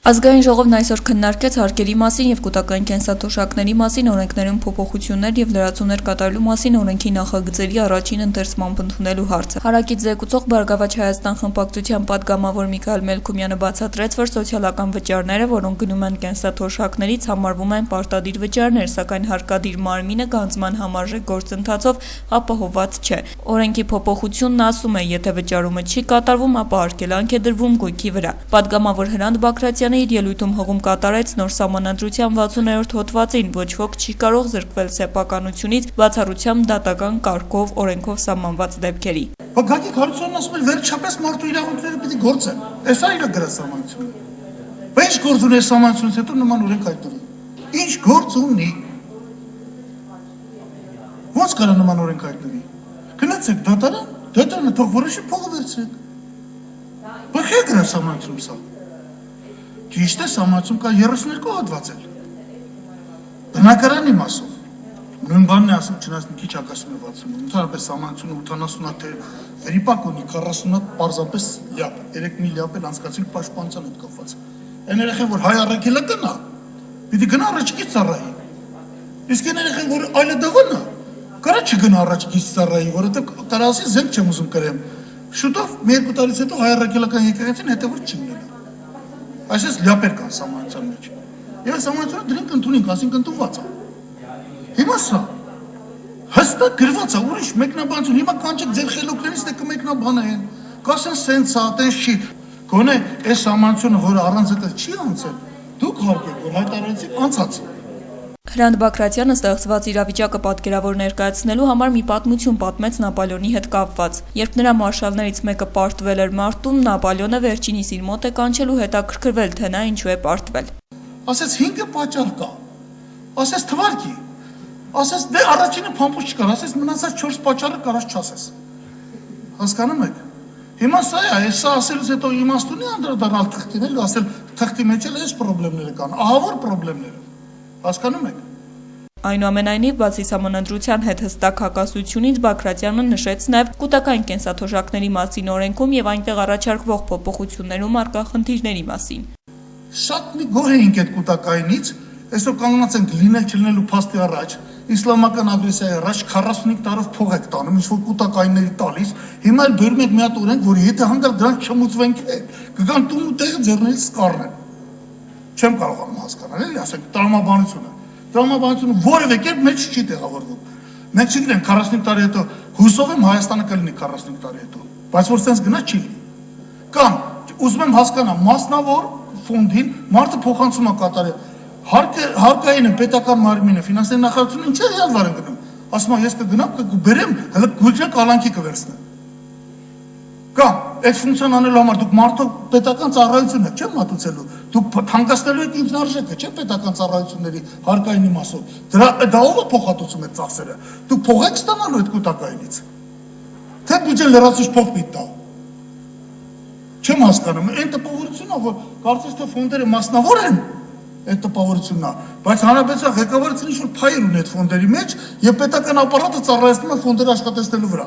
Ազգային ժողովն այսօր քննարկեց հարկերի մասին և կուտակային կենսաթոշակների մասին օրենքներում փոփոխություններ և լրացումներ կատարելու մասին օրենքի նախագծերի առաջին ընթերցմամբ ընդունելու հարցը։ Հարակից զեկուցող Բարգավաճ Հայաստան խմբակցության պատգամավոր Միքայել Մելքումյանը բացատրեց, որ սոցիալական վճարները, որոնք գնում են կենսաթոշակներից, համարվում են պարտադիր վճարներ, սակայն հարկադիր մարմինը գանձման համարժեք գործընթացով ապահովված չէ։ Օրենքի փոփոխությունն ասում է, եթե վճարումը չի կատարվում, ապա արգելանք է դրվում գույքի վրա։ Պատգամավոր Հրանտ Բագրատյանը իր ելույթում հղում կատարեց նոր սահմանադրության 60-րդ հոդվածին, ոչ ոք չի կարող զրկվել սեփականությունից բացառությամբ դատական կարգով օրենքով սահմանված դեպքերի։ Գագիկ Հարությունյանն ասում է վերջապես մարդու իրավունքները պիտի գործեն։ Էսա իր գրասահմանությունը։ Բայց ինչ գործ ունի սահմանությունից հետո նման օրենք հայտնվի։ Ինչ գործ ունի։ Ոնց կարա նման օրենք հայտնվի։ Գնացեք դատարան, դատարանը թող որոշի փողը վերցրեք։ Բայց եք գրասահմանությունում սա։ Ճիշտ է, սահմանություն կա 32 հոդված էլ։ Բնակարանի մասով։ Նույն բանն է ասում, չնայած մի քիչ հակասում է 60-ում։ Ընդհանրապես սահմանությունը 80-ատ թե վերիպակ ունի 40-ատ պարզապես լյապ։ 3 մի լյապ էլ անցկացրին պաշտպանության հետ կապված։ Այն երեխեն, որ հայ առաքելական է, պիտի գնա առաջիկից ծառայի։ Իսկ այն երեխեն, որ այլադավան է, կարա չգնա առաջիկից ծառայի, որովհետև կարա ասի զենք չեմ ուզում կրեմ։ Շուտով մի 2 տարից հետո հայ առաքելական եկեղեցին հետևորդ չի լինելու։ Այսպես լյապեր կան սահմանության մեջ։ Եվ սահմանությունը դրանք ընդունենք, ասենք ընդունված է։ Հիմա սա հստակ գրված է, ուրիշ մեկնաբանություն, հիմա կանչեք ձեր խելոքներից թե կմեկնաբանեն, կասեն սենց է, տենց չի։ Գոնե այս սահմանությունը, որը առանց դա չի անցել, դուք հարկեք, որ հայտարարեցիք անցած։ Հրանտ Բագրատյանը ստեղծված իրավիճակը պատկերավոր ներկայացնելու համար մի պատմություն պատմեց Նապոլեոնի հետ կապված։ Երբ նրա մարշալներից մեկը պարտվել էր մարտում, Նապոլեոնը վերջինիս իր մոտ է կանչել ու հետաքրքրվել, թե նա ինչու է պարտվել։ Ասեց 5 պատճառ կա։ Ասեց թվարկի։ Ասեց դե առաջինը փամփուշ չկար, ասեց մնացած 4 պատճառը կարաս չասես։ Հասկանում եք։ Հիմա սա է, սա ասելուց հետո իմաստ ունի անդրադառնալ թղթին, էլ ասել թղթի մեջ էլ այս խնդիրները կան, ահավոր խնդիրները։ Հասկանում եք։ Այնուամենայնիվ, բացի սահմանադրության հետ հստակ հակասությունից, Բագրատյանը նշեց նաև կուտակային կենսաթոշակների մասին օրենքում եւ այնտեղ առաջարկվող փոփոխություններում առկա խնդիրների մասին։ Շատ մի գոհ էինք այդ կուտակայինից, այսօր կանգնած ենք լինել չլինելու փաստի առաջ, իսլամական ագրեսիայի առաջ 45 տարով փող եք տանում, ինչ որ կուտակայինների տալիս, հիմա էլ բերում եք մի հատ օրենք, որ եթե հանգար դրանք չմուծվենք, կգան տուն ու տեղը ձեռներից կառնեն։ Չեմ կարողանում հասկանալ, էլի ասենք տրամաբանությունը։ Տրամաբանությունը որևէ կերպ մեջ չի տեղավորվում։ Մենք չգիտենք 45 տարի հետո հուսով եմ Հայաստանը կլինի 45 տարի հետո, բայց որ sense գնա չի լինի։ Կամ ուզում եմ հասկանալ մասնավոր ֆոնդին մարդը փոխանցում է կատարել։ Հարկայինը պետական մարմինը ֆինանսների նախարարությունը ինչ է հյալվար են գնում։ Ասում է ես կգնամ կբերեմ, հələ գույքն կալանքի կվերցնեմ։ Կամ այդ ֆունկցիան անելու համար դուք մարդու պետական ծառայություն եք, չէ՞ մատուցելու։ Դուք թանկացնելու եք ինքնարժեքը, չէ՞ պետական ծառայությունների հարկայինի մասով։ Դա ով է փոխհատուցում այդ ծախսերը։ Դուք փող եք ստանալու այդ կուտակայինից։ Թե բյուջեն լրացուցիչ փող պիտի տա։ Չեմ հասկանում, այն տպավորությունն է, որ կարծես թե ֆոնդերը մասնավոր են, այդ տպավորությունն է, բայց հանրապետության ղեկավարությունը ինչ որ փայր ունի այդ ֆոնդերի մեջ եւ պետական ապարատը ծառայեցնում է ֆոնդերը աշխատեցնելու վրա։